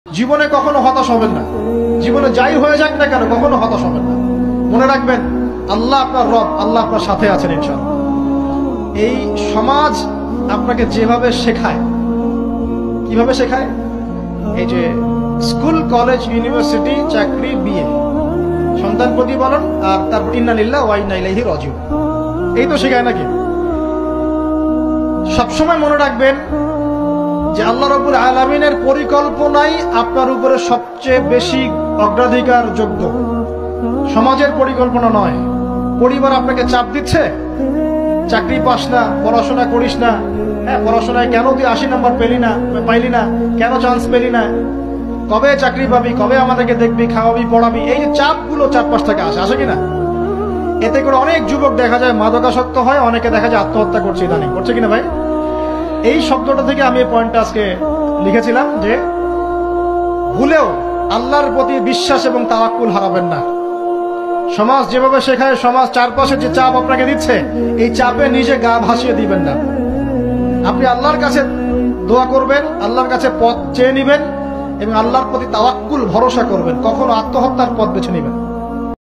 জীবনে কখনো হতাশ হবেন না। জীবনে যাই হয়ে যাক না কেন কখনো হতাশ হবেন না। মনে রাখবেন আল্লাহ আপনার রব, আল্লাহ আপনার সাথে আছেন ইনশাআল্লাহ। এই সমাজ আপনাকে যেভাবে শেখায়, কিভাবে শেখায়, এই যে স্কুল, কলেজ, ইউনিভার্সিটি, চাকরি, বিয়ে, সন্তান প্রতিপালন, আর তারপর ইন্না লিল্লাহি ওয়া ইন্না ইলাইহি রাজিউন, এই তো শেখায় নাকি? সবসময় মনে রাখবেন যে আল্লাহ রাব্বুল আলামিনের পরিকল্পনাই আপনার উপরে সবচেয়ে বেশি অগ্রাধিকার যোগ্য, সমাজের পরিকল্পনা নয়। পরিবার আপনাকে চাপ দিচ্ছে, চাকরি পাস না, পড়াশোনা করিস না, হ্যাঁ পড়াশোনায় কেন তুই 80 নম্বর পাইলি না, কেন চান্স পেলি না, কবে চাকরি পাবি, কবে আমাদেরকে দেখবি, খাওয়াবি, পড়াবি, এই যে চাপগুলো চারপাশ থেকে আসে কিনা? এতে করে অনেক যুবক দেখা যায় মাদকাসক্ত হয়, অনেকে দেখা যায় আত্মহত্যা করছে, ইদানিং করছে কিনা ভাই? এই শব্দটা থেকে আমি এই পয়েন্টটা আজকে লিখেছিলাম যে ভুলেও আল্লাহর প্রতি বিশ্বাস এবং তাওয়াক্কুল হারাবেন না। সমাজ যেভাবে শেখায়, সমাজ চারপাশে যে চাপ আপনাকে দিচ্ছে, এই চাপে নিজে গা ভাসিয়ে দিবেন না। আপনি আল্লাহর কাছে দোয়া করবেন, আল্লাহর কাছে পথ চেয়ে নিবেন এবং আল্লাহর প্রতি তাওয়াক্কুল ভরসা করবেন। কখনো আত্মহত্যার পথ বেছে নিবেন।